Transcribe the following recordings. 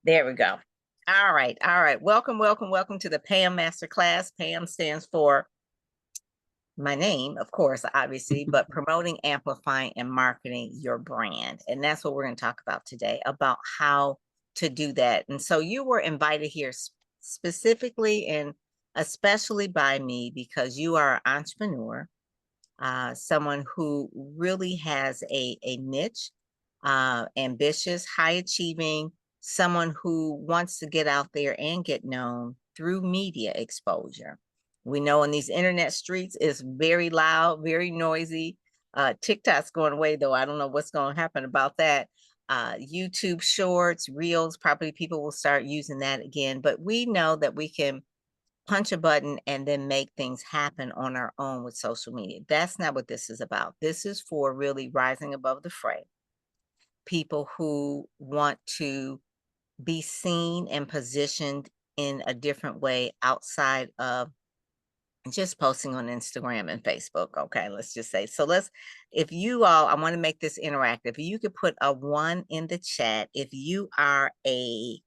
There we go. All right. All right. Welcome, welcome, welcome to the Pam Masterclass. Pam stands for my name, of course, obviously, but promoting, amplifying, and marketing your brand. And that's what we're going to talk about today, about how to do that. And so you were invited here specifically and especially by me because you are an entrepreneur, someone who really has a niche, ambitious, high achieving, someone who wants to get out there and get known through media exposure. We know in these internet streets it's very loud, very noisy. TikTok's going away though. I don't know what's going to happen about that. YouTube shorts, reels, probably people will start using that again. But we know that we can punch a button and then make things happen on our own with social media. That's not what this is about. This is for really rising above the fray. People who want to be seen and positioned in a different way outside of just posting on Instagram and Facebook. Okay, let's just say. So if you all, I want to make this interactive. You could put a 1 in the chat if you are a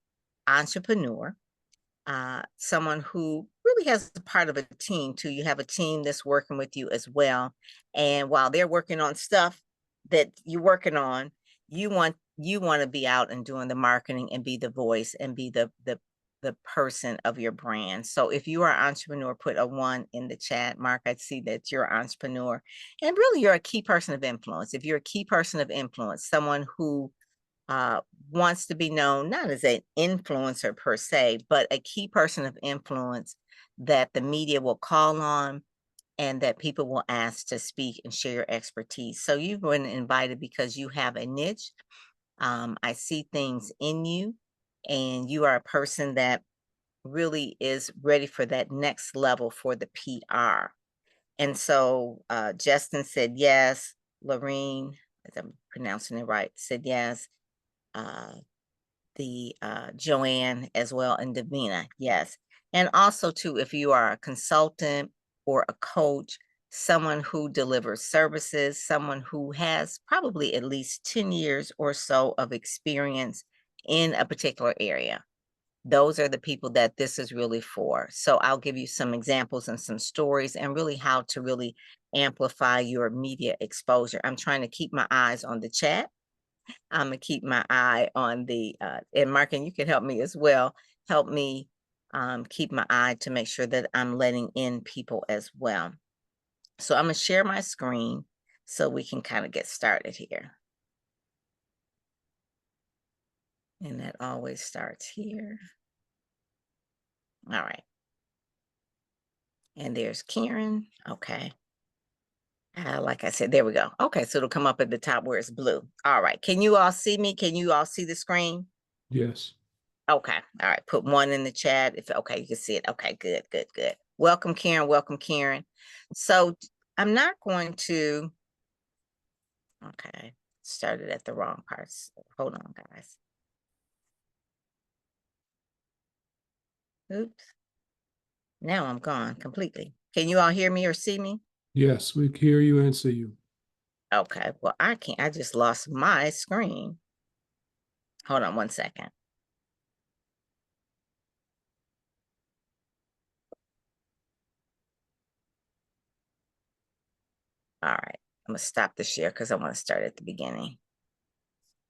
entrepreneur, someone who really has a part of a team too. You have a team that's working with you as well. And while they're working on stuff that you're working on, you want to be out and doing the marketing and be the voice and be the person of your brand. So if you are an entrepreneur, put a 1 in the chat. Mark, I see that you're an entrepreneur and really you're a key person of influence. If you're a key person of influence, someone who wants to be known, not as an influencer per se, but a key person of influence that the media will call on and that people will ask to speak and share your expertise. So you've been invited because you have a niche. I see things in you and you are a person that really is ready for that next level for the PR. And so Justin said yes. Lorene, as I'm pronouncing it right, said yes. Joanne as well, and Davina, yes. And also too, if you are a consultant or a coach, someone who delivers services, someone who has probably at least 10 years or so of experience in a particular area. Those are the people that this is really for. So I'll give you some examples and some stories and really how to really amplify your media exposure. I'm trying to keep my eyes on the chat. I'm gonna keep my eye on the, and Mark, and you can help me as well. Help me keep my eye to make sure that I'm letting in people as well. So I'm gonna share my screen so we can kind of get started here. And that always starts here. All right. And there's Karen. Okay. Like I said, there we go. Okay, so it'll come up at the top where it's blue. All right. Can you all see me? Can you all see the screen? Yes. Okay. All right. Put 1 in the chat. If okay, you can see it. Okay, good, good, good. Welcome, Karen. Welcome, Karen. So I'm not going to, okay, started at the wrong parts. Hold on, guys. Oops. Now I'm gone completely. Can you all hear me or see me? Yes, we hear you and see you. Okay. Well, I can't. I just lost my screen. Hold on 1 second. All right. I'm going to stop the share because I want to start at the beginning.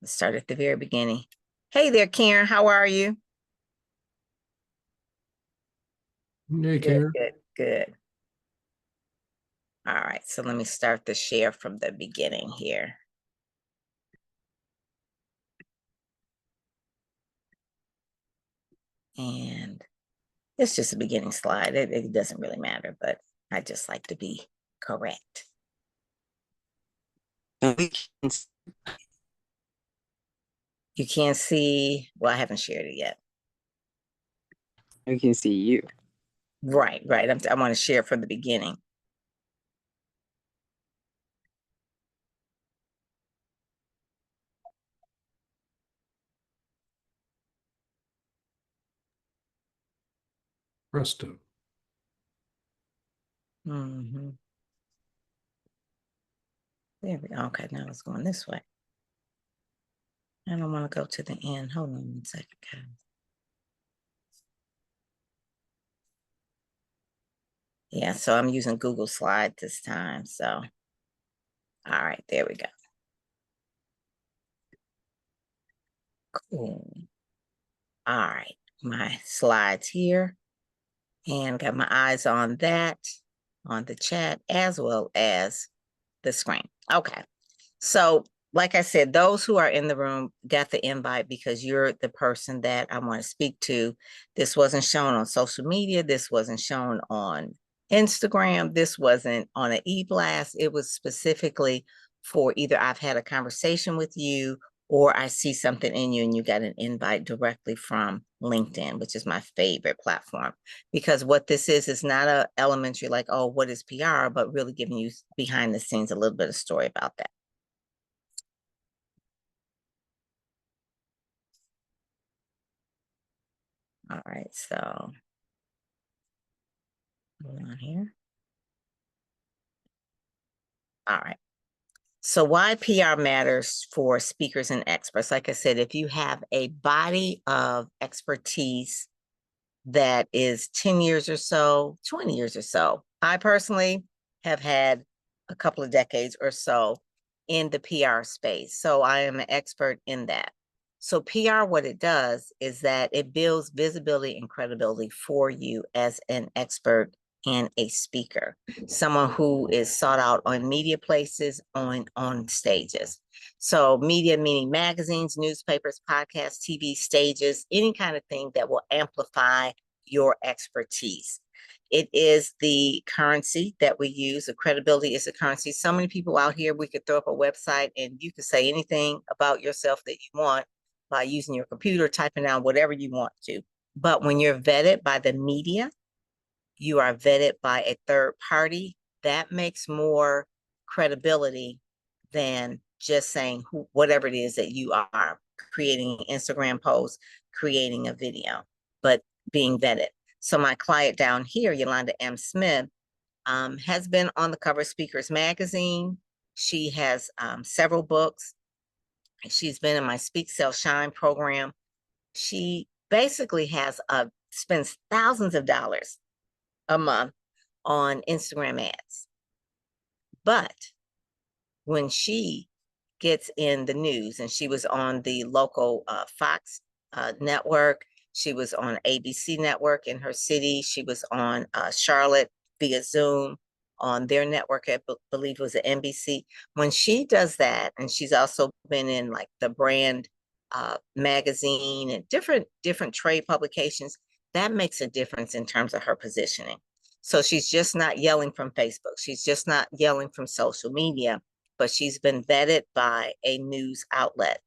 Let's start at the very beginning. Hey there, Karen. How are you? Hey, Karen. Good, good. All right, so let me start the share from the beginning here. And it's just a beginning slide. It doesn't really matter, but I just like to be correct. You can't see, well, I haven't shared it yet. I can see you. Right, right. I want to share from the beginning. Presto. Mm-hmm. There we go. Okay, now it's going this way. I don't want to go to the end. Hold on 1 second, guys. Yeah, so I'm using Google Slide this time. So, all right, there we go. Cool. All right, my slides here, and got my eyes on that, on the chat, as well as the screen. Okay, so like I said, those who are in the room got the invite because you're the person that I want to speak to. This wasn't shown on social media. This wasn't shown on Instagram. This wasn't on an e-blast. It was specifically for either I've had a conversation with you or I see something in you and you got an invite directly from LinkedIn, which is my favorite platform. Because what this is not a elementary like, oh, what is PR, but really giving you behind the scenes a little bit of story about that. All right, so hold on here. All right. So why PR matters for speakers and experts? Like I said, if you have a body of expertise that is 10 years or so, 20 years or so. I personally have had a couple of decades or so in the PR space. So I am an expert in that. So PR, what it does is that it builds visibility and credibility for you as an expert and a speaker, someone who is sought out on media places, on stages. So media meaning magazines, newspapers, podcasts, TV, stages, any kind of thing that will amplify your expertise. It is the currency that we use. The credibility is the currency. So many people out here, we could throw up a website and you can say anything about yourself that you want by using your computer, typing out whatever you want to. But when you're vetted by the media, you are vetted by a third party, that makes more credibility than just saying whatever it is that you are, creating an Instagram post, creating a video, but being vetted. So my client down here, Yolanda M. Smith, has been on the cover of Speakers Magazine. She has several books. She's been in my Speak, Sell, Shine program. She basically spends thousands of dollars a month on Instagram ads. But when she gets in the news, and she was on the local Fox network, she was on ABC network in her city, she was on Charlotte via Zoom on their network, I believe it was the NBC. When she does that, and she's also been in like the Brand magazine and different trade publications, that makes a difference in terms of her positioning. So she's just not yelling from Facebook. She's just not yelling from social media, but she's been vetted by a news outlet.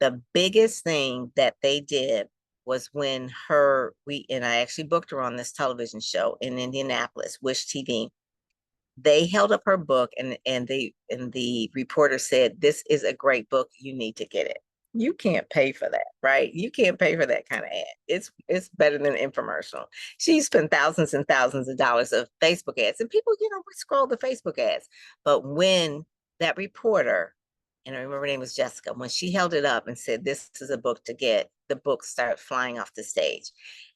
The biggest thing that they did was when and I actually booked her on this television show in Indianapolis, Wish TV. They held up her book and the reporter said, "This is a great book. You need to get it." You can't pay for that, right? You can't pay for that kind of ad. It's better than an infomercial. She spent thousands and thousands of dollars of Facebook ads, and people, we scroll the Facebook ads. But when that reporter, and I remember her name was Jessica, when she held it up and said, "This is a book to get," the book started flying off the stage.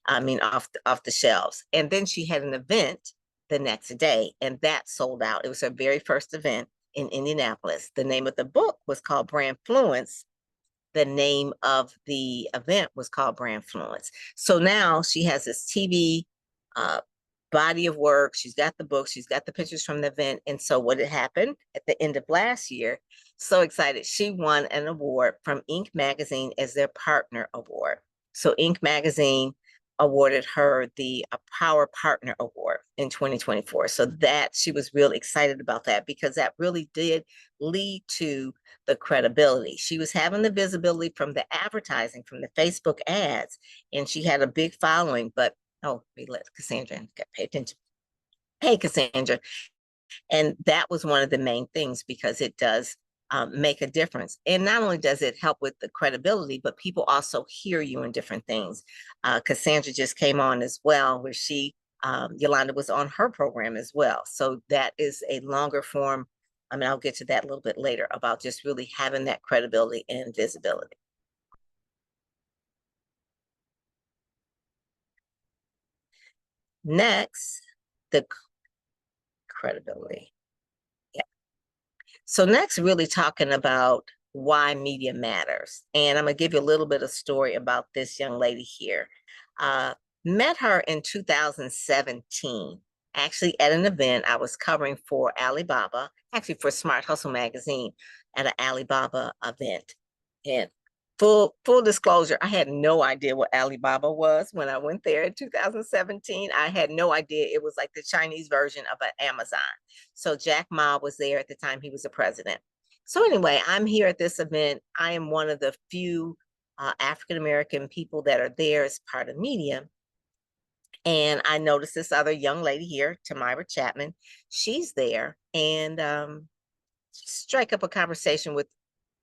I mean, off the shelves. And then she had an event the next day, and that sold out. It was her very first event in Indianapolis. The name of the book was called Brandfluence. The name of the event was called Brandfluence. So now she has this TV body of work. She's got the book, she's got the pictures from the event. And so what had happened at the end of last year, so excited, she won an award from Inc. Magazine as their partner award. So Inc. Magazine awarded her the Power Partner Award in 2024. So that she was real excited about that, because that really did lead to the credibility. She was having the visibility from the advertising, from the Facebook ads, and she had a big following. But we let Cassandra pay attention. Hey, Cassandra. And that was one of the main things, because it does make a difference. And not only does it help with the credibility, but people also hear you in different things. Cassandra just came on as well, where Yolanda was on her program as well. So that is a longer form. I mean, I'll get to that a little bit later, about just really having that credibility and visibility. Next, the credibility. Yeah. So next, really talking about why media matters. And I'm gonna give you a little bit of story about this young lady here. Met her in 2017, actually at an event I was covering for Alibaba, actually for Smart Hustle magazine at an Alibaba event. And full disclosure, I had no idea what Alibaba was when I went there in 2017. I had no idea it was like the Chinese version of an Amazon. So Jack Ma was there at the time he was the president. So anyway, I'm here at this event. I am one of the few African-American people that are there as part of media. And I noticed this other young lady here, Tamira Chapman. She's there, and strike up a conversation with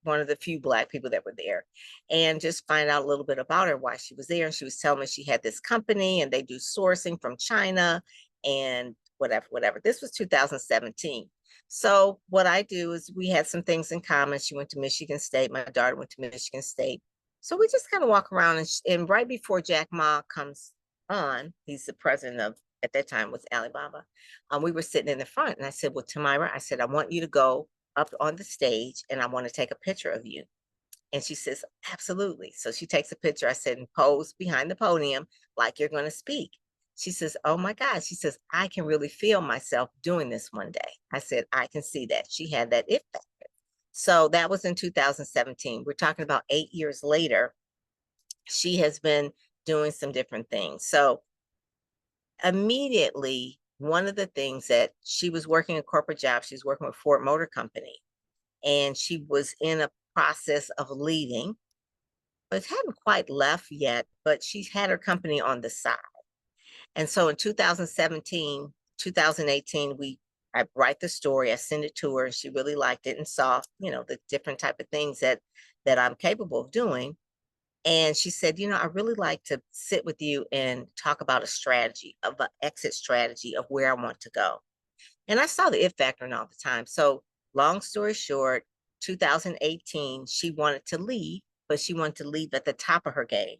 one of the few Black people that were there, and just find out a little bit about her, why she was there. And she was telling me she had this company and they do sourcing from China and whatever. This was 2017. So what I do is we had some things in common. She went to Michigan State. My daughter went to Michigan State. So we just kind of walk around, and right before Jack Ma comes on, he's the president of, at that time was Alibaba. We were sitting in the front, and I said, well, Tamira, I said, I want you to go up on the stage and I want to take a picture of you. And she says, absolutely. So she takes a picture. I said, and pose behind the podium like you're going to speak. She says, oh my God. She says, I can really feel myself doing this one day. I said, I can see that. She had that it factor. So that was in 2017. We're talking about 8 years later. She has been doing some different things. So immediately, one of the things that she was working a corporate job, she's working with Ford Motor Company, and she was in a process of leaving, but hadn't quite left yet, but she's had her company on the side. And so in 2017, 2018, I write the story, I send it to her, and she really liked it and saw, the different type of things that I'm capable of doing. And she said, I really like to sit with you and talk about a strategy, of an exit strategy of where I want to go. And I saw the it factor all the time. So long story short, 2018, she wanted to leave, but she wanted to leave at the top of her game.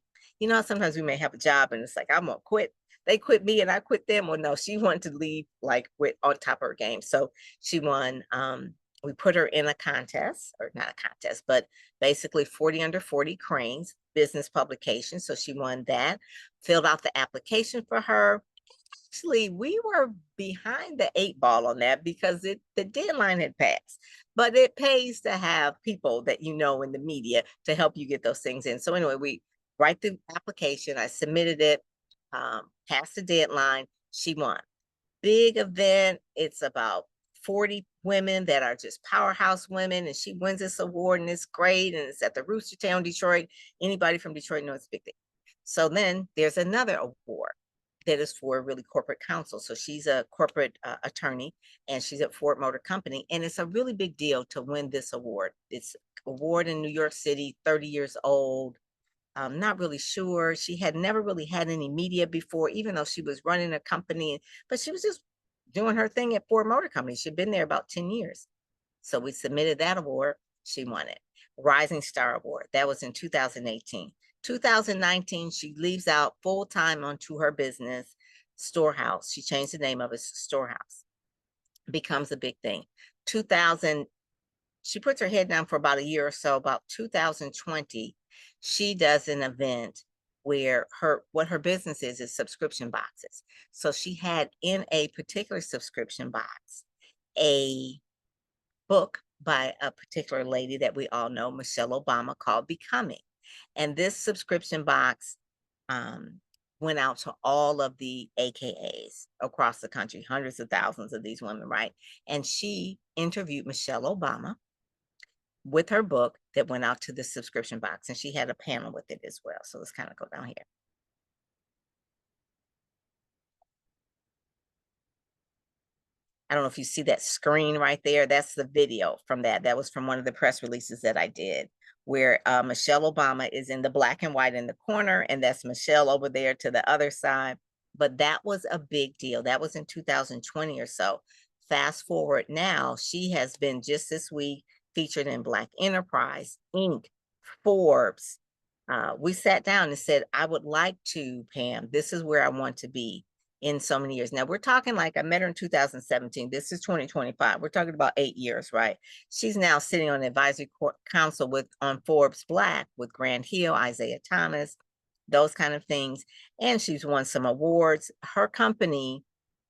Sometimes we may have a job and it's like, I'm gonna quit. They quit me and I quit them. Well, no, she wanted to leave like with on top of her game. So she won. We put her in a contest, or not a contest, but basically 40 under 40 cranes business publication. So she won that, filled out the application for her. Actually, we were behind the 8 ball on that because the deadline had passed. But it pays to have people that in the media to help you get those things in. So anyway, we write the application. I submitted it, passed the deadline. She won. Big event. It's about 40 women that are just powerhouse women, and she wins this award, and it's great, and it's at the Rooster Town, Detroit. Anybody from Detroit knows it's a big thing. So then there's another award that is for really corporate counsel. So she's a corporate attorney, and she's at Ford Motor Company, and it's a really big deal to win this award. It's award in New York City, 30 years old. I'm not really sure. She had never really had any media before, even though she was running a company, but she was just doing her thing at Ford Motor Company. She'd been there about 10 years. So we submitted that award. She won it. Rising Star Award. That was in 2018. 2019, she leaves out full-time onto her business, Storehouse. She changed the name of it, Storehouse. Becomes a big thing. She puts her head down for about a year or so. About 2020, she does an event where what her business is subscription boxes. So she had in a particular subscription box a book by a particular lady that we all know, Michelle Obama, called Becoming. And this subscription box went out to all of the AKAs across the country, hundreds of thousands of these women, right? And she interviewed Michelle Obama with her book that went out to the subscription box, and she had a panel with it as well. So let's kind of go down here. I don't know if you see that screen right there. That's the video from that. That was from one of the press releases that I did, where Michelle Obama is in the black and white in the corner, and that's Michelle over there to the other side. But that was a big deal. That was in 2020 or so. Fast forward now, she has been just this week featured in Black Enterprise, Inc., Forbes. We sat down and said, I would like to, Pam, this is where I want to be. in so many years. Now we're talking like I met her in 2017. This is 2025. We're talking about 8 years, right? She's now sitting on the advisory council with on Forbes Black with Grant Hill, Isaiah Thomas, those kind of things. And she's won some awards. Her company,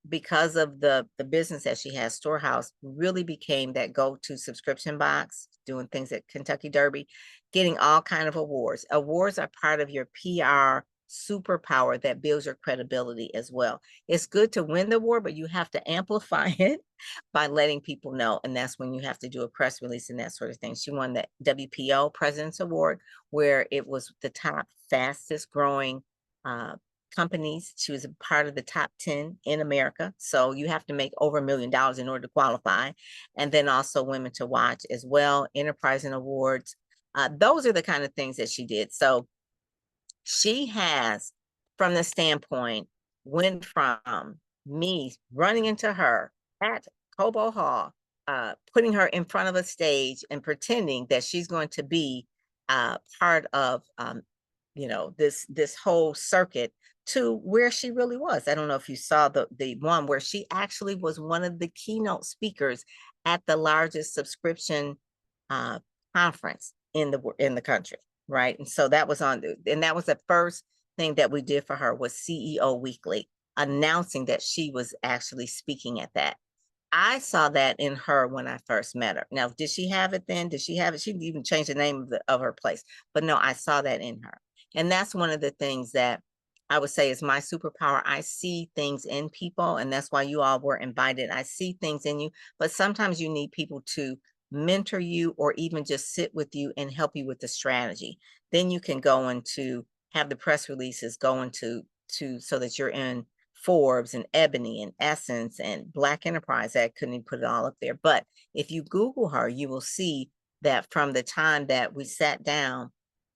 because of the business that she has, Storehouse, really became that go-to subscription box, doing things at Kentucky Derby, getting all kind of awards. Awards are part of your PR superpower that builds your credibility as well. It's good to win the award, but you have to amplify it by letting people know. And that's when you have to do a press release and that sort of thing. She won the WPO President's Award, where it was the top fastest growing companies. She was a part of the top 10 in America. So you have to make over $1 million in order to qualify. And then also Women to Watch as well, Enterprise and Awards. Those are the kind of things that she did. So she has, from the standpoint, went from me running into her at Cobo Hall, putting her in front of a stage and pretending that she's going to be part of, this whole circuit, to where she really was. I don't know if you saw the one where she actually was one of the keynote speakers at the largest subscription conference in the country, right? And so that was and that was the first thing that we did for her, was CEO Weekly, announcing that she was actually speaking at that. I saw that in her when I first met her. Now, did she have it then? Did she have it? She didn't even change the name of her place. But no, I saw that in her. And that's one of the things that I would say is my superpower. I see things in people, and that's why you all were invited. I see things in you, but sometimes you need people to mentor you or even just sit with you and help you with the strategy. Then you can go into have the press releases go into so that you're in Forbes and Ebony and Essence and Black Enterprise. I couldn't even put it all up there. But if you Google her, you will see that from the time that we sat down,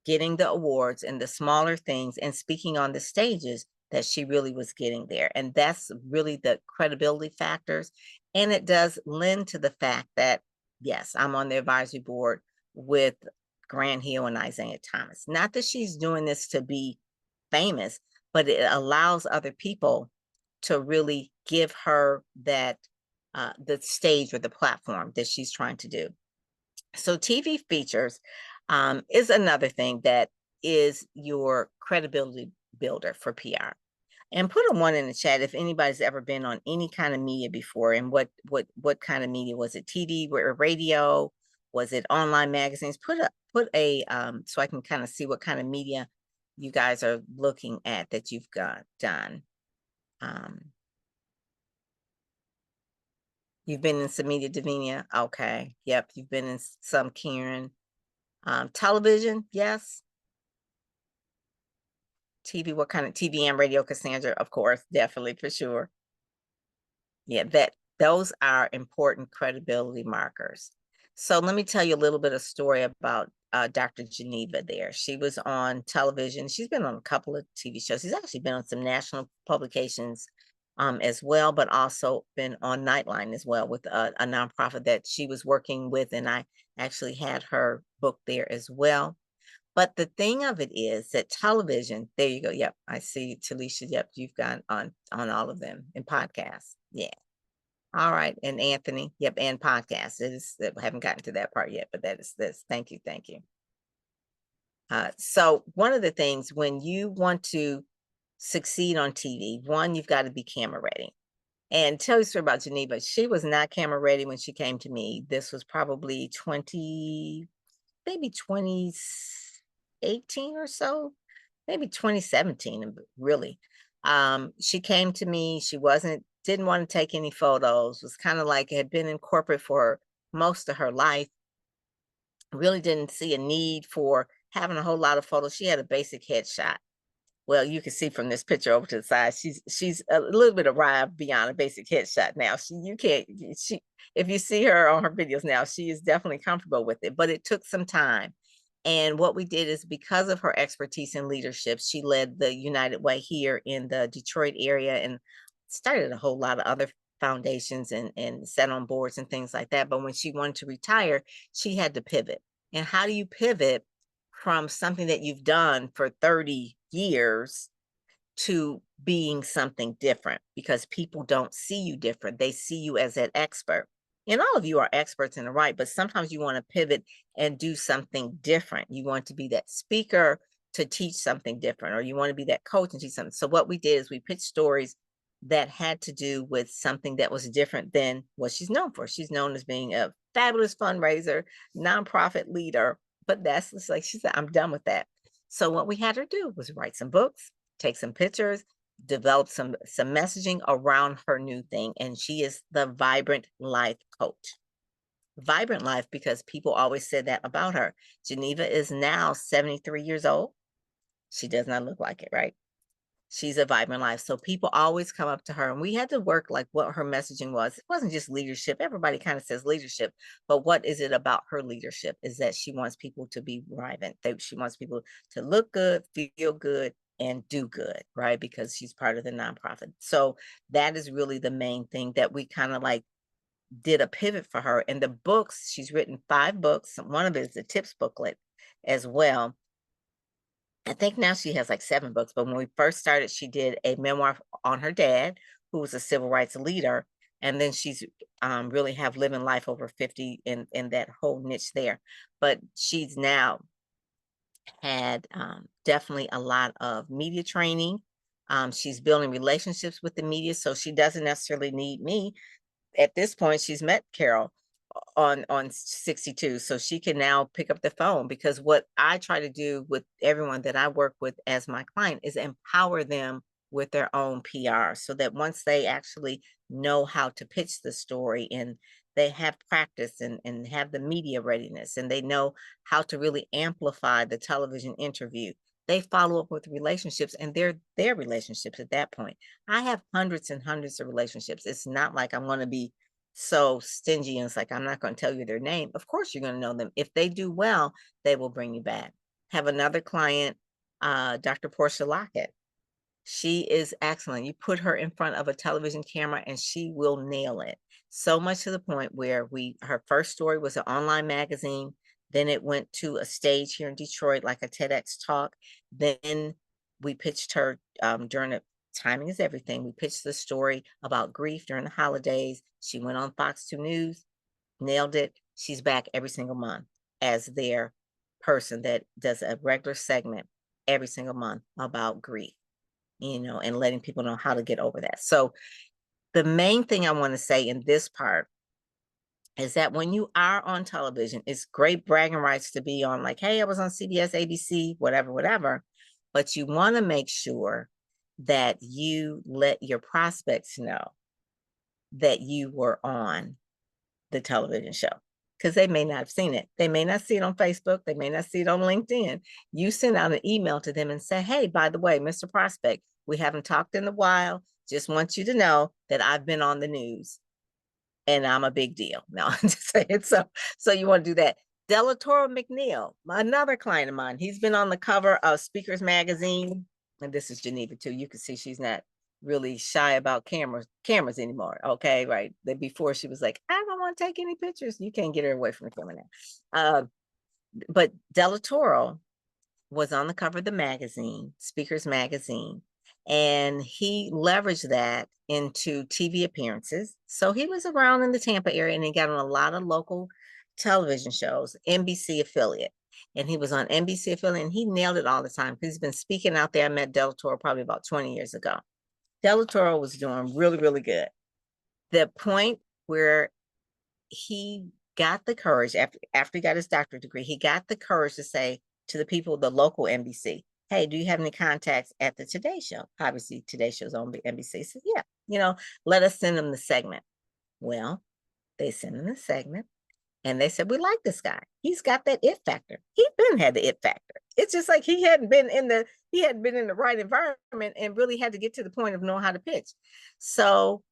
getting the awards and the smaller things and speaking on the stages, that she really was getting there. And that's really the credibility factors. And it does lend to the fact that, yes, I'm on the advisory board with Grant Hill and Isaiah Thomas. Not that she's doing this to be famous, but it allows other people to really give her that the stage or the platform that she's trying to do. So TV features is another thing that is your credibility builder for PR. And put a 1 in the chat if anybody's ever been on any kind of media before, and what kind of media was it? TV or radio? Was it online magazines? Put a so I can kind of see what kind of media you guys are looking at that you've done. You've been in some media, Davina. Okay. Yep. You've been in some, Karen. Television. Yes. TV. What kind of TV and radio, Cassandra? Of course. Definitely, for sure. Yeah. Those are important credibility markers. So let me tell you a little bit of story about Dr. Geneva there. She was on television. She's been on a couple of TV shows. She's actually been on some national publications as well, but also been on Nightline as well with a nonprofit that she was working with. And I actually had her book there as well. But the thing of it is that television, there you go. Yep. I see Talisha. Yep. You've gone on all of them in podcasts. Yeah. All right. And Anthony. Yep. And podcasts. I haven't gotten to that part yet, but that is this. Thank you. Thank you. So one of the things when you want to succeed on TV, one, you've got to be camera ready. And tell you a story about Geneva. She was not camera ready when she came to me. This was probably maybe 2018 or so, maybe 2017, really. She came to me, she didn't want to take any photos, was kind of like, had been in corporate for most of her life, really didn't see a need for having a whole lot of photos. She had a basic headshot. Well, you can see from this picture over to the side, she's a little bit arrived beyond a basic headshot now. If you see her on her videos now, she is definitely comfortable with it, but it took some time. And what we did is, because of her expertise in leadership, she led the United Way here in the Detroit area and started a whole lot of other foundations and sat on boards and things like that. But when she wanted to retire, she had to pivot. And how do you pivot from something that you've done for 30 years to being something different, because people don't see you different. They see you as that expert. And all of you are experts in the right, but sometimes you want to pivot and do something different. You want to be that speaker to teach something different, or you want to be that coach and teach something. So what we did is we pitched stories that had to do with something that was different than what she's known for. She's known as being a fabulous fundraiser, nonprofit leader, but that's just like she said, I'm done with that. So what we had her do was write some books, take some pictures, develop some messaging around her new thing. And she is the Vibrant Life Coach. Vibrant Life, because people always said that about her. Geneva is now 73 years old. She does not look like it, right? She's a Vibrant Life. So people always come up to her, and we had to work like what her messaging was. It wasn't just leadership. Everybody kind of says leadership, but what is it about her leadership is that she wants people to be vibrant. She wants people to look good, feel good, and do good, right? Because she's part of the nonprofit. So that is really the main thing that we kind of like did a pivot for her. And the books, she's written 5 books. One of it is a tips booklet as well. I think now she has like 7 books, but when we first started, she did a memoir on her dad, who was a civil rights leader. And then she's really have living life over 50 in that whole niche there. But she's now had definitely a lot of media training. She's building relationships with the media, so she doesn't necessarily need me. At this point, she's met Carol on 62, so she can now pick up the phone, because what I try to do with everyone that I work with as my client is empower them with their own PR, so that once they actually know how to pitch the story, and they have practice and have the media readiness, and they know how to really amplify the television interview, they follow up with relationships, and they're their relationships at that point. I have hundreds and hundreds of relationships. It's not like I'm going to be so stingy and it's like, I'm not going to tell you their name. Of course, you're going to know them. If they do well, they will bring you back. Have another client, Dr. Portia Lockett. She is excellent. You put her in front of a television camera and she will nail it. So much to the point where her first story was an online magazine. Then it went to a stage here in Detroit, like a TEDx talk. Then we pitched her during the timing is everything. We pitched the story about grief during the holidays. She went on Fox 2 News, nailed it. She's back every single month as their person that does a regular segment every single month about grief, and letting people know how to get over that. So the main thing I want to say in this part is that when you are on television, it's great bragging rights to be on, like, hey, I was on CBS, ABC, whatever. But you want to make sure that you let your prospects know that you were on the television show, because they may not have seen it. They may not see it on Facebook. They may not see it on LinkedIn. You send out an email to them and say, hey, by the way, Mr. Prospect, we haven't talked in a while. Just want you to know that I've been on the news and I'm a big deal. No, I'm just saying. So you want to do that. Delatoro McNeil, another client of mine, he's been on the cover of Speakers Magazine. And this is Geneva too. You can see she's not really shy about cameras anymore. Okay, right. Before she was like, I don't want to take any pictures. You can't get her away from the camera now. But Delatoro was on the cover of the magazine, Speakers Magazine, and he leveraged that into TV appearances. So he was around in the Tampa area, and he got on a lot of local television shows, NBC affiliate. And he was on NBC affiliate, and he nailed it all the time because he's been speaking out there. I met Delatoro probably about 20 years ago. Delatoro was doing really, really good. The point where he got the courage, after he got his doctorate degree, he got the courage to say to the people, the local NBC, hey, do you have any contacts at the Today Show? Obviously, Today Show's on NBC. He said, yeah, let us send them the segment. Well, they sent him the segment. And they said, we like this guy. He's got that it factor. He had the it factor. It's just like he hadn't been in the right environment and really had to get to the point of knowing how to pitch. So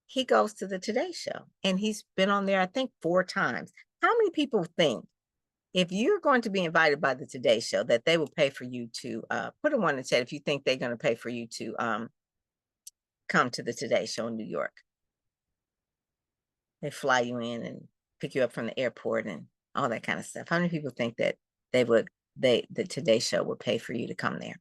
he goes to the Today Show, and he's been on there, I think, 4 times. How many people think if you're going to be invited by the Today Show that they will pay for you to put a 1 in the chat if you think they're going to pay for you to come to the Today Show in New York? They fly you in and pick you up from the airport and all that kind of stuff. How many people think that the Today Show would pay for you to come there?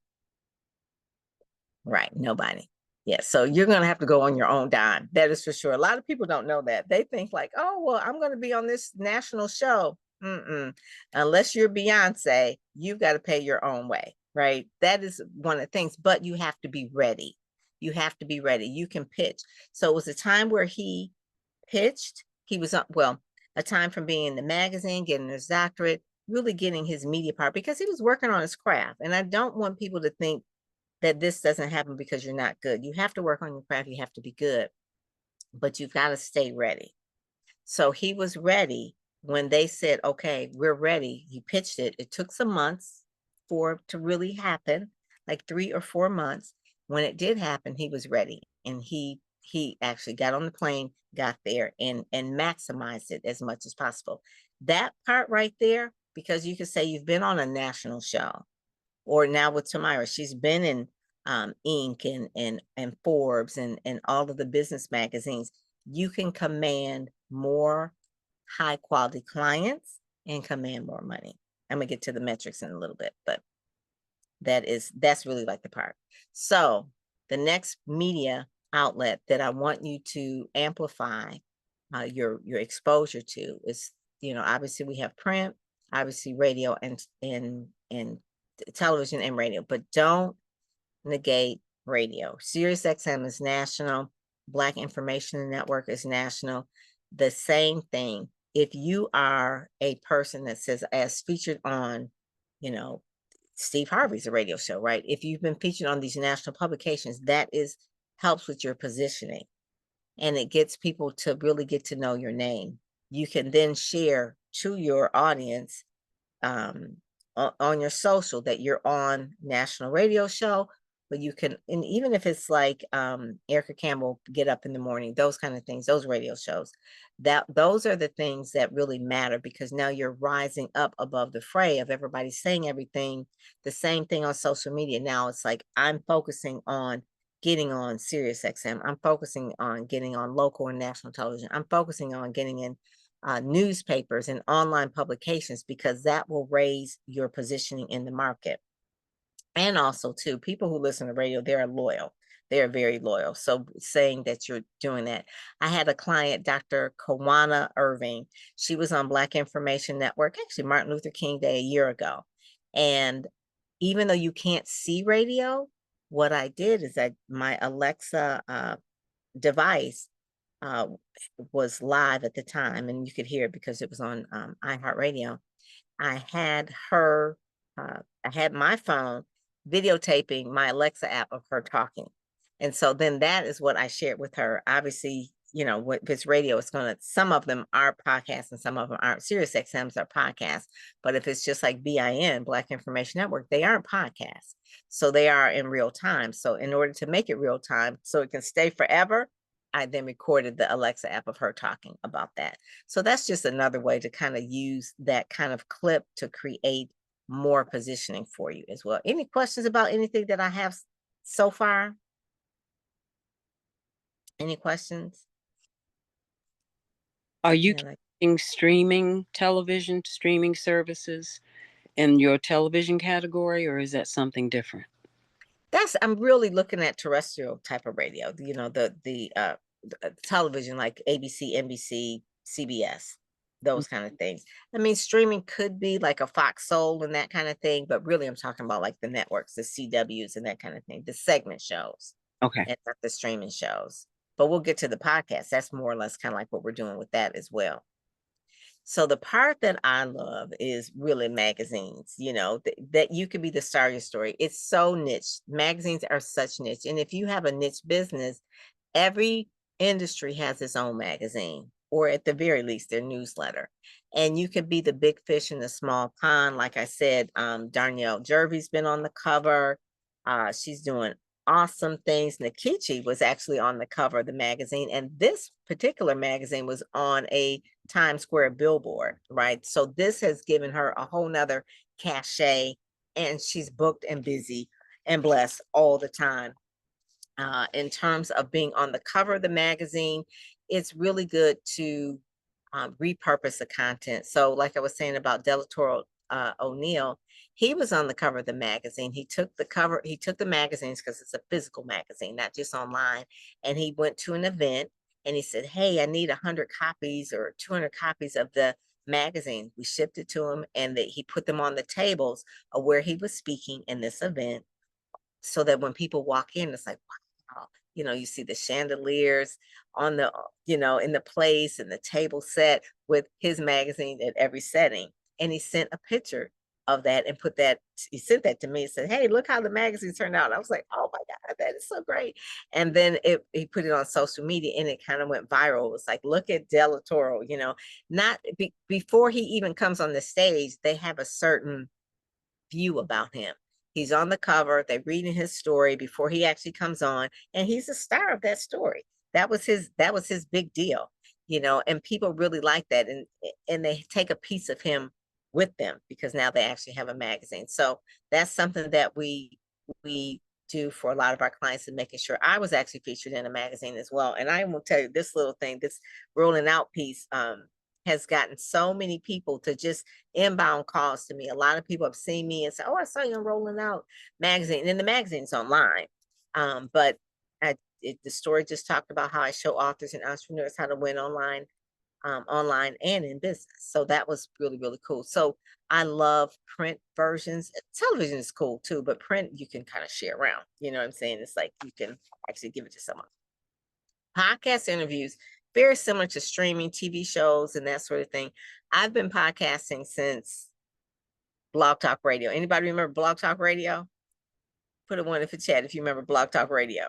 Right, nobody. Yeah, so you're going to have to go on your own dime. That is for sure. A lot of people don't know that. They think like, oh, well, I'm going to be on this national show. Unless you're Beyonce, you've got to pay your own way, right? That is one of the things, but you have to be ready. You have to be ready. You can pitch. So it was a time where he pitched. He was, well, a time from being in the magazine, getting his doctorate, really getting his media part, because he was working on his craft. And I don't want people to think that this doesn't happen because you're not good. You have to work on your craft. You have to be good, but you've got to stay ready. So he was ready when they said, okay, we're ready. He pitched it. It took some months for it to really happen, like 3 or 4 months. When it did happen, he was ready. And he actually got on the plane, got there and maximized it as much as possible. That part right there, because you could say you've been on a national show, or now with Tamira, she's been in Inc. and Forbes and all of the business magazines. You can command more high quality clients and command more money. I'm gonna get to the metrics in a little bit, but that's really like the part. So the next media outlet that I want you to amplify your exposure to is, obviously we have print, obviously radio and television and radio, but don't negate radio. Sirius XM is national. Black Information Network is national. The same thing. If you are a person that says, as featured on, Steve Harvey's a radio show, right? If you've been featured on these national publications, that helps with your positioning, and it gets people to really get to know your name. You can then share to your audience on your social that you're on national radio show, but you can, and even if it's like Erica Campbell, Get Up in the Morning, those kind of things, those radio shows, those are the things that really matter, because now you're rising up above the fray of everybody saying everything, the same thing on social media. Now it's like, I'm focusing on getting on Sirius XM. I'm focusing on getting on local and national television. I'm focusing on getting in newspapers and online publications, because that will raise your positioning in the market. And also too, people who listen to radio, they're loyal. They're very loyal. So saying that you're doing that. I had a client, Dr. Kawana Irving. She was on Black Information Network, actually Martin Luther King Day a year ago. And even though you can't see radio, what I did is my Alexa device was live at the time, and you could hear it because it was on iHeartRadio. I had my phone videotaping my Alexa app of her talking. And so then that is what I shared with her. Obviously, if it's radio, some of them are podcasts and some of them aren't. Sirius XMs are podcasts. But if it's just like BIN, Black Information Network, they aren't podcasts. So they are in real time. So in order to make it real time, so it can stay forever, I then recorded the Alexa app of her talking about that. So that's just another way to kind of use that kind of clip to create more positioning for you as well. Any questions about anything that I have so far? Any questions? Are you Yeah, using streaming television, streaming services in your television category, or is that something different? I'm really looking at terrestrial type of radio, the television like ABC, NBC, CBS, those kind of things. I mean, streaming could be like a Fox Soul and that kind of thing, but really I'm talking about like the networks, the CWs and that kind of thing, the segment shows. Okay. And not the streaming shows. But we'll get to the podcast. That's more or less kind of like what we're doing with that as well. So the part that I love is really magazines, that you could be the star of your story. It's so niche. Magazines are such niche. And if you have a niche business, every industry has its own magazine, or at the very least their newsletter. And you can be the big fish in the small pond. Like I said, Darnell Jervy's been on the cover. She's doing awesome things. Nikichi was actually on the cover of the magazine, and this particular magazine was on a Times Square billboard, right? So this has given her a whole nother cachet, and she's booked and busy and blessed all the time. In terms of being on the cover of the magazine, it's really good to repurpose the content. So like I was saying about Delatoro O'Neill, He was on the cover of the magazine. He took the magazines because it's a physical magazine, not just online. And he went to an event and he said, hey, I need 100 copies or 200 copies of the magazine. We shipped it to him and he put them on the tables of where he was speaking in this event so that when people walk in, it's like, wow, you see the chandeliers on the, in the place and the table set with his magazine at every setting. And he sent a picture of that and he sent that to me and said, hey, look how the magazine turned out. I was like, oh my God, that is so great. And then he put it on social media and it kind of went viral. It was like, look at Del Toro, before he even comes on the stage, they have a certain view about him. He's on the cover, they're reading his story before he actually comes on, and he's a star of that story. That was his big deal, and people really like that. And they take a piece of him with them because now they actually have a magazine. So that's something that we do for a lot of our clients, and making sure. I was actually featured in a magazine as well. And I will tell you this little thing, this rolling out piece, has gotten so many people to just inbound calls to me. A lot of people have seen me and say, oh, I saw you on Rolling Out magazine. And the magazine's online. But the story just talked about how I show authors and entrepreneurs how to win online and in business. So that was really, really cool. So I love print versions. Television is cool too, but print you can kind of share around. You know what I'm saying? It's like you can actually give it to someone. Podcast interviews, very similar to streaming TV shows and that sort of thing. I've been podcasting since Blog Talk Radio. Anybody remember Blog Talk Radio? Put a one in the chat if you remember Blog Talk Radio.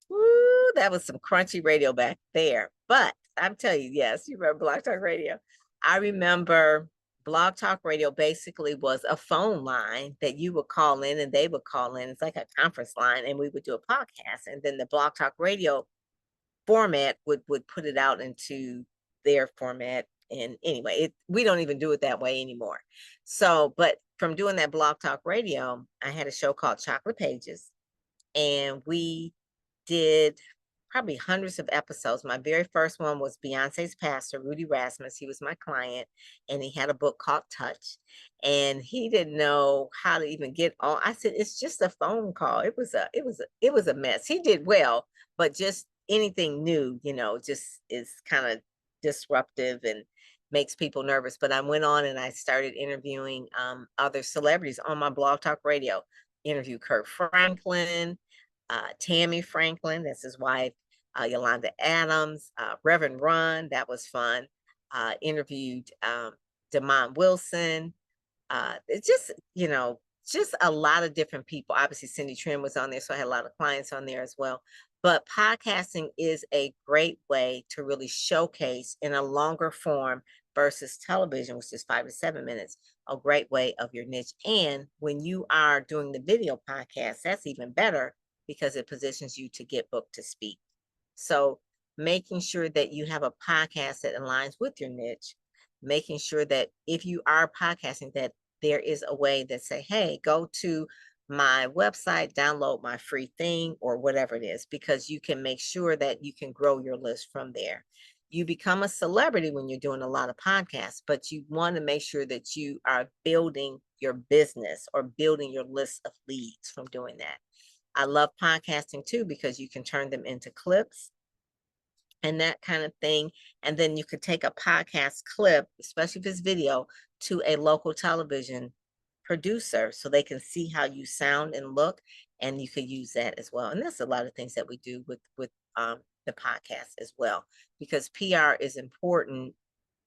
Woo, that was some crunchy radio back there. But I'm telling you, yes, you remember Blog Talk Radio. I remember Blog Talk Radio basically was a phone line that you would call in and they would call in. It's like a conference line, and we would do a podcast. And then the Blog Talk Radio format would put it out into their format. And anyway, we don't even do it that way anymore. So, but from doing that Blog Talk Radio, I had a show called Chocolate Pages, and we did probably hundreds of episodes. My very first one was Beyonce's pastor, Rudy Rasmus. He was my client, and he had a book called Touch, and he didn't know how to even get on. I said, it's just a phone call. It was a mess. He did well, but just anything new, just is kind of disruptive and makes people nervous. But I went on and I started interviewing other celebrities on my Blog Talk Radio. Interviewed Kirk Franklin, Tammy Franklin, that's his wife, Yolanda Adams, Reverend Ron, that was fun. Interviewed Damon Wilson. It's just a lot of different people. Obviously, Cindy Trim was on there, so I had a lot of clients on there as well. But podcasting is a great way to really showcase in a longer form versus television, which is 5 to 7 minutes, a great way of your niche. And when you are doing the video podcast, that's even better because it positions you to get booked to speak. So making sure that you have a podcast that aligns with your niche, making sure that if you are podcasting, that there is a way that say, hey, go to my website, download my free thing or whatever it is, because you can make sure that you can grow your list from there. You become a celebrity when you're doing a lot of podcasts, but you want to make sure that you are building your business or building your list of leads from doing that. I love podcasting too, because you can turn them into clips and that kind of thing. And then you could take a podcast clip, especially if it's video, to a local television producer so they can see how you sound and look, and you could use that as well. And there's a lot of things that we do with the podcast as well, because PR is important,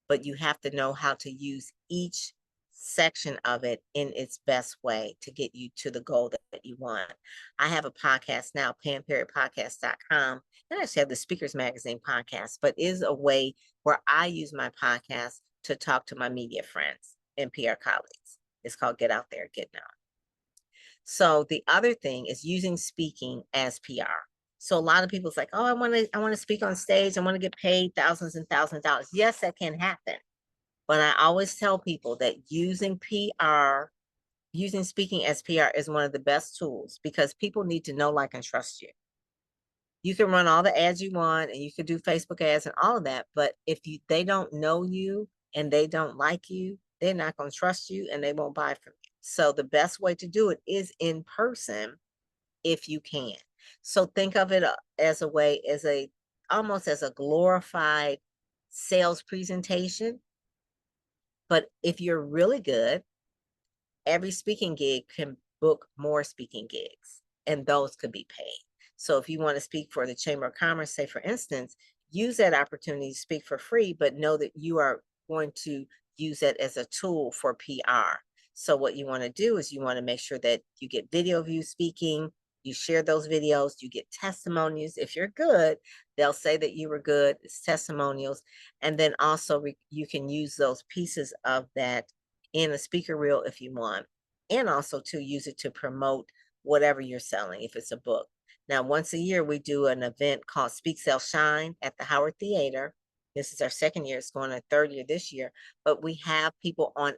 but you have to know how to use each section of it in its best way to get you to the goal that you want. I have a podcast now, PamPerryPodcast.com, and I actually have the Speakers Magazine podcast, but is a way where I use my podcast to talk to my media friends and PR colleagues. It's called Get Out There, Get Known. So the other thing is using speaking as PR. So a lot of people's like, oh, I want to speak on stage. I want to get paid thousands and thousands of dollars. Yes, that can happen. But I always tell people that using speaking as PR is one of the best tools, because people need to know, like, and trust you. You can run all the ads you want, and you can do Facebook ads and all of that. But if they don't know you and they don't like you, they're not going to trust you and they won't buy from you. So the best way to do it is in person if you can. So think of it as a way, almost as a glorified sales presentation. But if you're really good, every speaking gig can book more speaking gigs, and those could be paid. So if you want to speak for the Chamber of Commerce, say for instance, use that opportunity to speak for free, but know that you are going to use it as a tool for PR. So what you want to do is you want to make sure that you get video of you speaking, you share those videos, you get testimonials. If you're good, they'll say that you were good, it's testimonials. And then also you can use those pieces of that in a speaker reel if you want, and also to use it to promote whatever you're selling, if it's a book. Now, once a year, we do an event called Speak, Sell, Shine at the Howard Theater. This is our second year. It's going on third year this year. But we have people on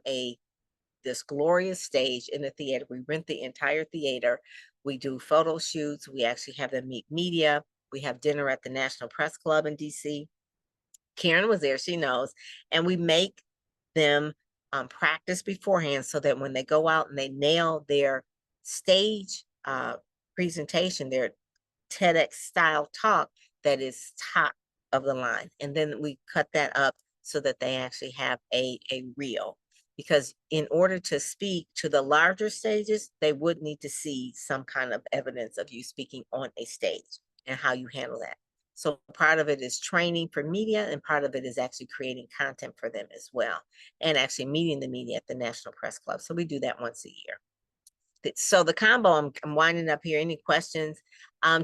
this glorious stage in the theater. We rent the entire theater. We do photo shoots. We actually have them meet media. We have dinner at the National Press Club in DC. Karen was there, she knows. And we make them practice beforehand so that when they go out and they nail their stage presentation, their TEDx style talk, that is top of the line. And then we cut that up so that they actually have a reel. Because in order to speak to the larger stages, they would need to see some kind of evidence of you speaking on a stage and how you handle that. So part of it is training for media, and part of it is actually creating content for them as well, and actually meeting the media at the National Press Club. So we do that once a year. So the combo, I'm winding up here. Any questions?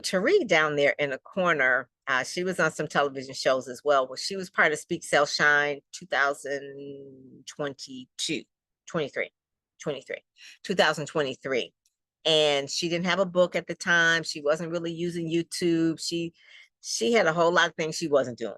Tari down there in the corner, she was on some television shows as well. Well, she was part of Speak, Sell, Shine 2023. And she didn't have a book at the time. She wasn't really using YouTube. She had a whole lot of things she wasn't doing.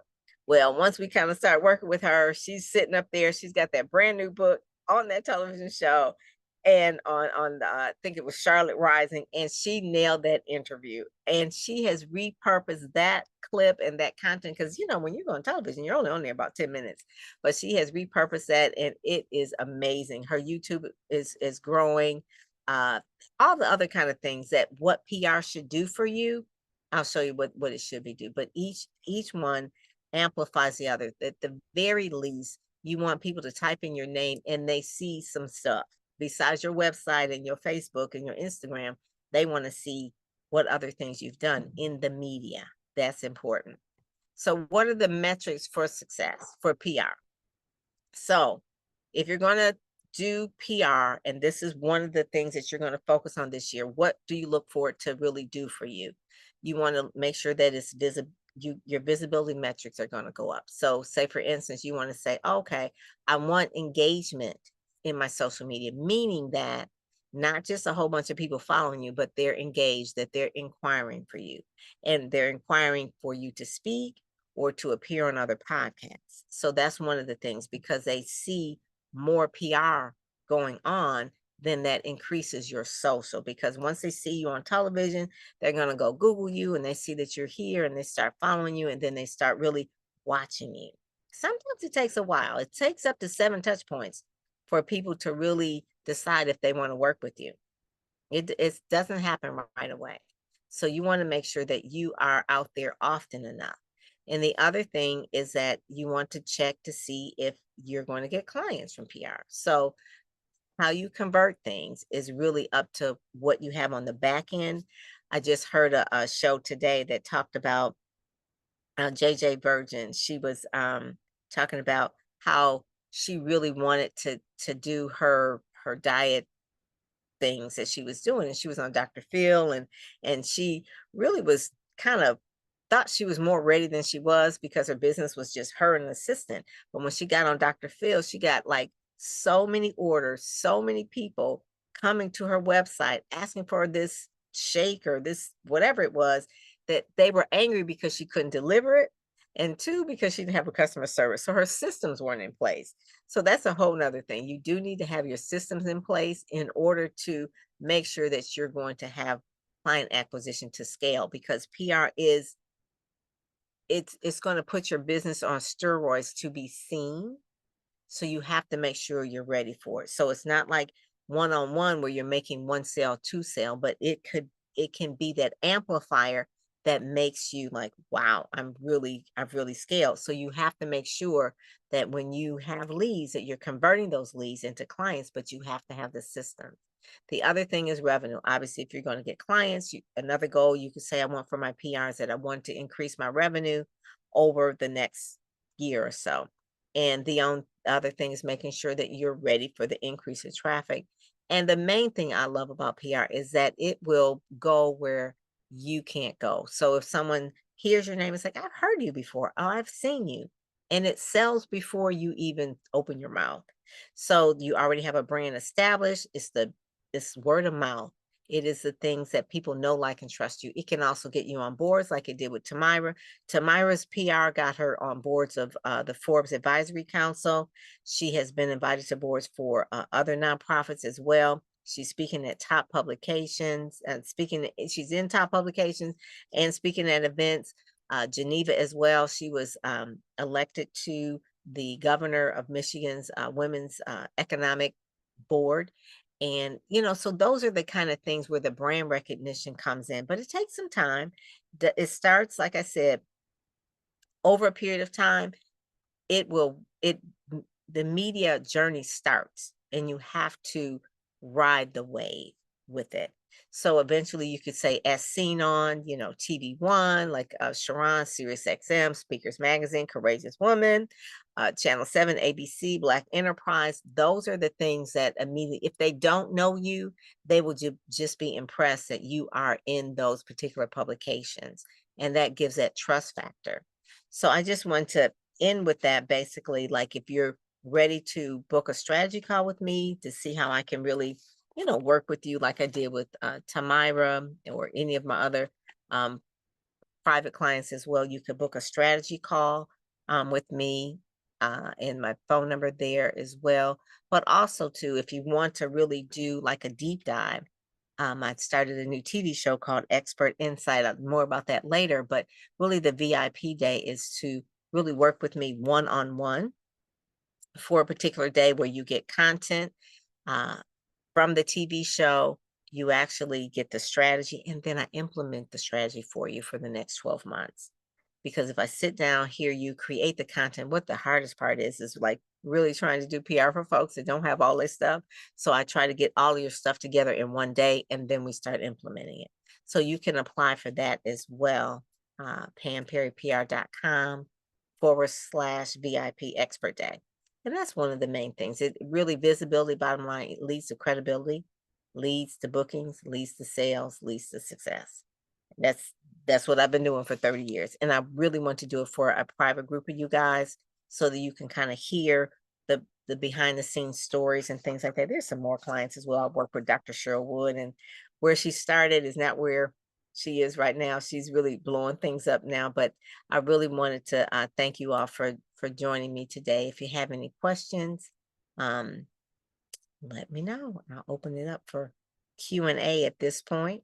Well, once we kind of started working with her, she's sitting up there. She's got that brand new book on that television show, and on the, I think it was Charlotte Rising, and she nailed that interview. And she has repurposed that clip and that content, because when you go on television, you're only on there about 10 minutes, but she has repurposed that, and it is amazing. Her YouTube is growing. All the other kind of things that what PR should do for you, I'll show you what it should be do. But each one amplifies the other. At the very least, you want people to type in your name and they see some stuff besides your website and your Facebook and your Instagram. They want to see what other things you've done in the media. That's important. So what are the metrics for success for PR? So if you're going to do PR, and this is one of the things that you're going to focus on this year, what do you look for it to really do for you? You want to make sure that it's visible. Your visibility metrics are going to go up. So say, for instance, you want to say, okay, I want engagement in my social media, meaning that not just a whole bunch of people following you, but they're engaged, that they're inquiring for you, and they're inquiring for you to speak or to appear on other podcasts. So that's one of the things, because they see more PR going on, then that increases your social, because once they see you on television, they're going to go Google you, and they see that you're here, and they start following you, and then they start really watching you. Sometimes it takes a while. It takes up to 7 touch points for people to really decide if they want to work with you. It doesn't happen right away. So you want to make sure that you are out there often enough. And the other thing is that you want to check to see if you're going to get clients from PR. So how you convert things is really up to what you have on the back end. I just heard a show today that talked about JJ Virgin. She was talking about how she really wanted to do her diet things that she was doing, and she was on Dr. Phil, and she really was kind of thought she was more ready than she was, because her business was just her and an assistant. But when she got on Dr. Phil, she got like so many orders, so many people coming to her website asking for this shake or this whatever it was, that they were angry because she couldn't deliver it, and 2, because she didn't have a customer service. So her systems weren't in place. So that's a whole nother thing. You do need to have your systems in place in order to make sure that you're going to have client acquisition to scale, because PR is, it's going to put your business on steroids to be seen. So you have to make sure you're ready for it. So it's not like one-on-one where you're making one sale, two sale, but it can be that amplifier that makes you like, wow, I've really scaled. So you have to make sure that when you have leads, that you're converting those leads into clients, but you have to have the system. The other thing is revenue. Obviously, if you're going to get clients, another goal you could say I want for my PRs that I want to increase my revenue over the next year or so. And the other thing is making sure that you're ready for the increase in traffic. And the main thing I love about PR is that it will go where you can't go. So if someone hears your name, it's like, I've heard you before. Oh, I've seen you. And it sells before you even open your mouth. So you already have a brand established. It's word of mouth. It is the things that people know, like, and trust you. It can also get you on boards like it did with Tamira. Tamira's PR got her on boards of the Forbes Advisory Council. She has been invited to boards for other nonprofits as well. She's speaking at top publications and she's in top publications and speaking at events. Geneva as well. She was elected to the governor of Michigan's Women's Economic Board. And, so those are the kind of things where the brand recognition comes in, but it takes some time. It starts, like I said, over a period of time, the media journey starts and you have to ride the wave with it. So eventually you could say, as seen on, TV One, like Sharon, Sirius XM, Speakers Magazine, Courageous Woman, Channel 7, ABC, Black Enterprise. Those are the things that immediately, if they don't know you, they will just be impressed that you are in those particular publications. And that gives that trust factor. So I just want to end with that, basically, like if you're ready to book a strategy call with me to see how I can really work with you like I did with Tamira or any of my other private clients as well, you could book a strategy call with me and my phone number there as well. But also too, if you want to really do like a deep dive, I started a new TV show called Expert Insight. More about that later, but really the VIP day is to really work with me one-on-one for a particular day where you get content from the TV show. You actually get the strategy, and then I implement the strategy for you for the next 12 months. Because if I sit down, hear you create the content, what the hardest part is like really trying to do PR for folks that don't have all this stuff. So I try to get all of your stuff together in one day, and then we start implementing it. So you can apply for that as well. PamPerryPR.com/VIP Expert Day. And that's one of the main things. It really, visibility, bottom line, it leads to credibility, leads to bookings, leads to sales, leads to success. That's what I've been doing for 30 years. And I really want to do it for a private group of you guys so that you can kind of hear the behind the scenes stories and things like that. There's some more clients as well. I work with Dr. Cheryl Wood, and where she started is not where she is right now. She's really blowing things up now, but I really wanted to thank you all for joining me today. If you have any questions, let me know. I'll open it up for Q&A at this point.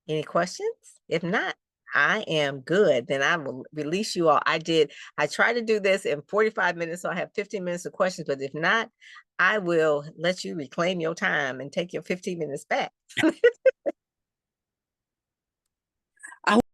Any questions? If not, I am good. Then I will release you all. I try to do this in 45 minutes, so I have 15 minutes of questions, but if not, I will let you reclaim your time and take your 15 minutes back.